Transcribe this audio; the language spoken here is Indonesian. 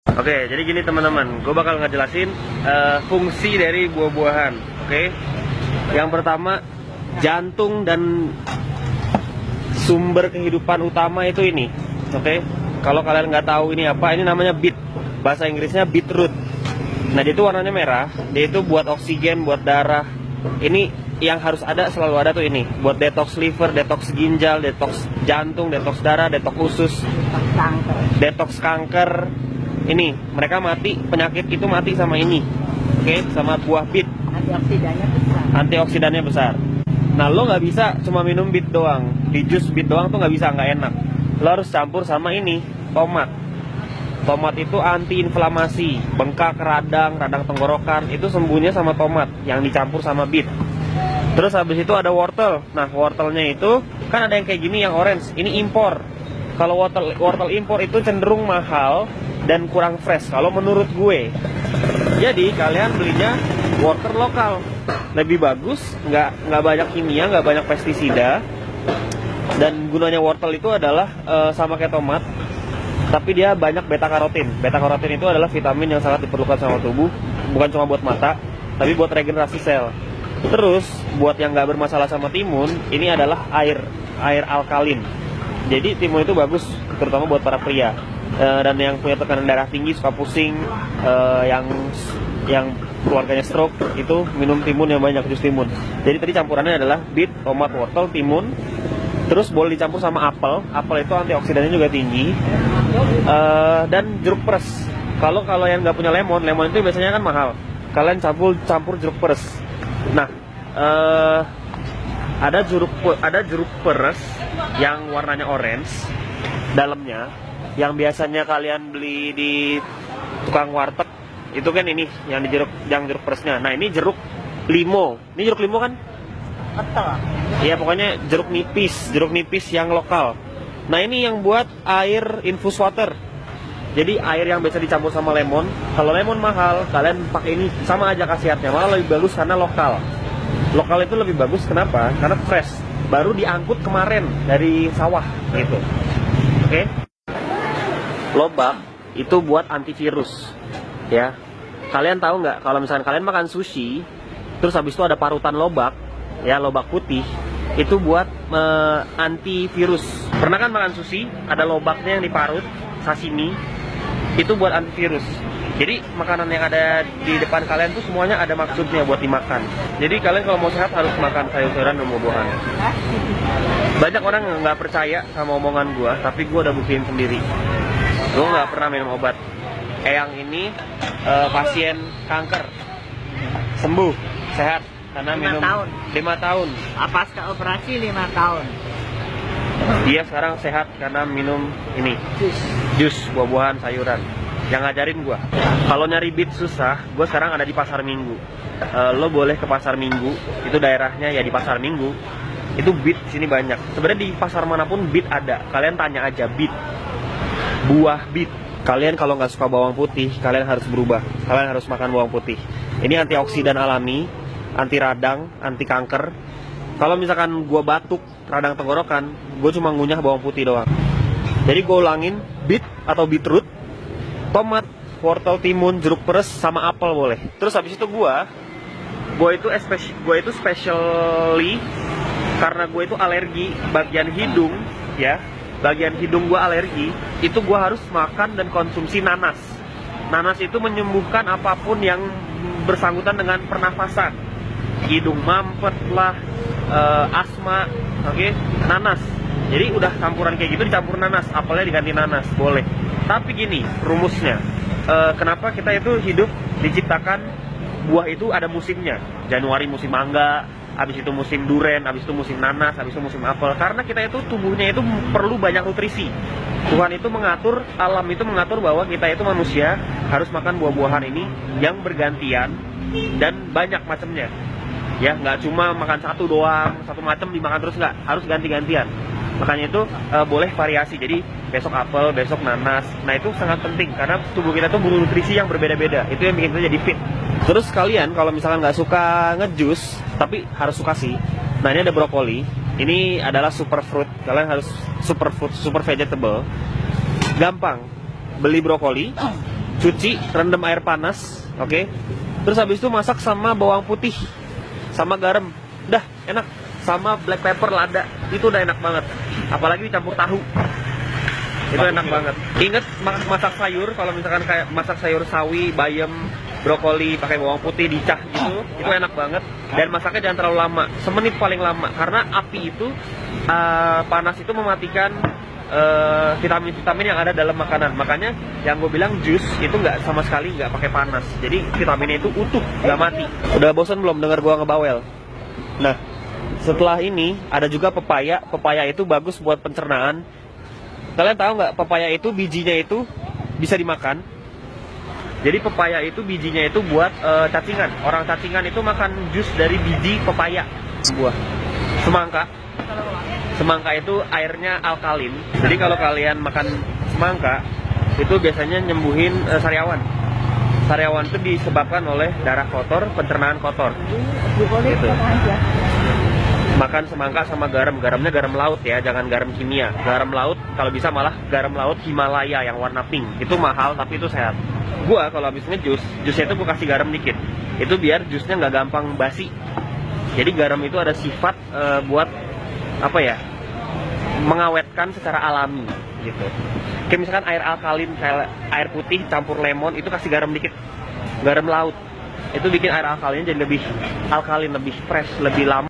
Oke, jadi gini teman-teman, gue bakal ngejelasin fungsi dari buah-buahan. Oke, yang pertama, jantung dan sumber kehidupan utama itu ini. Oke, kalau kalian nggak tahu ini apa, ini namanya beet. Bahasa Inggrisnya beetroot. Nah, dia itu warnanya merah. Dia itu buat oksigen, buat darah. Ini yang harus ada, selalu ada tuh ini. Buat detox liver, detox ginjal, detox jantung, detox darah, detox usus, detox kanker. Ini mereka mati, penyakit itu mati sama ini. Oke, sama buah beet. Antioksidannya besar. Antioksidannya besar. Nah, lo nggak bisa cuma minum beet doang. Di jus beet doang tuh nggak bisa, nggak enak. Lo harus campur sama ini, tomat. Tomat itu anti-inflamasi, bengkak, radang tenggorokan, itu sembuhnya sama tomat yang dicampur sama beet. Terus habis itu ada wortel. Nah, wortelnya itu kan ada yang kayak gini, yang orange. Ini impor. Kalau wortel impor itu cenderung mahal dan kurang fresh kalau menurut gue. Jadi kalian belinya wortel lokal, lebih bagus, nggak banyak kimia, nggak banyak pestisida. Dan gunanya wortel itu adalah sama kayak tomat, tapi dia banyak beta karotin. Beta karotin itu adalah vitamin yang sangat diperlukan sama tubuh, bukan cuma buat mata, tapi buat regenerasi sel. Terus buat yang nggak bermasalah sama timun, ini adalah air alkalin. Jadi timun itu bagus, terutama buat para pria. Dan yang punya tekanan darah tinggi, suka pusing, yang keluarganya stroke, itu minum timun yang banyak, jus timun. Jadi tadi campurannya adalah beet, tomat, wortel, timun. Terus boleh dicampur sama apel. Apel itu antioksidannya juga tinggi. Dan jeruk peres. Kalau yang nggak punya lemon itu biasanya kan mahal. Kalian campur jeruk peres. Nah, ada jeruk peres yang warnanya orange dalamnya, yang biasanya kalian beli di tukang warteg. Itu kan ini yang jeruk peresnya. Nah, ini jeruk limo. Ini jeruk limo kan? Betul. Iya, pokoknya jeruk nipis yang lokal. Nah, ini yang buat air infus water. Jadi air yang biasa dicampur sama lemon. Kalau lemon mahal, kalian pakai ini, sama aja khasiatnya. Malah lebih bagus karena lokal. Lokal itu lebih bagus, kenapa? Karena fresh, baru diangkut kemarin dari sawah gitu. Oke? Lobak itu buat antivirus, ya. Kalian tahu nggak kalau misalkan kalian makan sushi, terus habis itu ada parutan lobak, ya, lobak putih, itu buat antivirus. Pernah kan makan sushi, ada lobaknya yang diparut, sashimi, itu buat antivirus. Jadi makanan yang ada di depan kalian tuh semuanya ada maksudnya buat dimakan. Jadi kalian kalau mau sehat harus makan sayur-sayuran dan buah-buahan. Banyak orang nggak percaya sama omongan gue, tapi gue udah buktiin sendiri. Gue nggak pernah minum obat. Eyang ini pasien kanker, sembuh, sehat karena 5 minum tahun. 5 tahun. Pasca operasi 5 tahun. Dia sekarang sehat karena minum ini, jus buah-buahan, sayuran. Yang ngajarin gue. Kalau nyari beet susah, gue sekarang ada di Pasar Minggu. Lo boleh ke Pasar Minggu, itu daerahnya ya di Pasar Minggu. Itu beet sini banyak. Sebenarnya di pasar manapun beet ada. Kalian tanya aja beet, buah beet. Kalian kalau nggak suka bawang putih, kalian harus berubah. Kalian harus makan bawang putih. Ini antioksidan alami, anti radang, anti kanker. Kalau misalkan gue batuk, radang tenggorokan, gue cuma ngunyah bawang putih doang. Jadi gue ulangin, beet atau beetroot, tomat, wortel, timun, jeruk peres, sama apel boleh. Terus habis itu gue itu specially karena gue itu alergi bagian hidung, ya. Bagian hidung gue alergi, itu gue harus makan dan konsumsi nanas. Nanas itu menyembuhkan apapun yang bersangkutan dengan pernafasan. Hidung mampet lah, asma, oke? Nanas. Jadi udah campuran kayak gitu dicampur nanas, apelnya diganti nanas, boleh. Tapi gini, rumusnya, kenapa kita itu hidup diciptakan buah itu ada musimnya. Januari musim mangga, habis itu musim duren, habis itu musim nanas, habis itu musim apel. Karena kita itu tubuhnya itu perlu banyak nutrisi. Tuhan itu mengatur, alam itu mengatur bahwa kita itu manusia harus makan buah-buahan ini yang bergantian dan banyak macamnya. Ya, nggak cuma makan satu doang, satu macam dimakan terus, nggak, harus ganti-gantian. Makanya itu boleh variasi. Jadi besok apel, besok nanas. Nah, itu sangat penting karena tubuh kita tuh butuh nutrisi yang berbeda-beda. Itu yang bikin kita jadi fit. Terus kalian kalau misalkan nggak suka ngejus, tapi harus suka sih. Nah, ini ada brokoli. Ini adalah superfood. Kalian harus super vegetable. Gampang. Beli brokoli, cuci, rendam air panas, oke. Terus habis itu masak sama bawang putih, sama garam, dah enak. Sama black pepper lada, itu udah enak banget. Apalagi dicampur tahu, itu enak banget. Ingat masak sayur, kalau misalkan kayak masak sayur sawi, bayam, brokoli pakai bawang putih dicah gitu, itu enak banget. Dan masaknya jangan terlalu lama, semenit paling lama, karena api itu panas itu mematikan vitamin-vitamin yang ada dalam makanan. Makanya yang gue bilang jus itu nggak sama sekali nggak pakai panas, jadi vitaminnya itu utuh, nggak mati. Udah bosan belum dengar gue ngebawel? Nah, setelah ini ada juga pepaya. Pepaya itu bagus buat pencernaan. Kalian tahu nggak, pepaya itu bijinya itu bisa dimakan. Jadi pepaya itu bijinya itu buat cacingan. Orang cacingan itu makan jus dari biji pepaya. Buah semangka. Semangka itu airnya alkalin. Jadi kalau kalian makan semangka itu biasanya nyembuhin sariawan. Sariawan itu disebabkan oleh darah kotor, pencernaan kotor. Gitu. Makan semangka sama garam. Garamnya garam laut ya, jangan garam kimia. Garam laut, kalau bisa malah garam laut Himalaya yang warna pink. Itu mahal tapi itu sehat. Gua kalau habis ngejus, jusnya itu gua kasih garam dikit. Itu biar jusnya nggak gampang basi. Jadi garam itu ada sifat buat apa ya, mengawetkan secara alami gitu. Kayak misalkan air alkalin, kayak air putih campur lemon, itu kasih garam dikit, garam laut, itu bikin air alkalinnya jadi lebih alkalin, lebih fresh, lebih lama.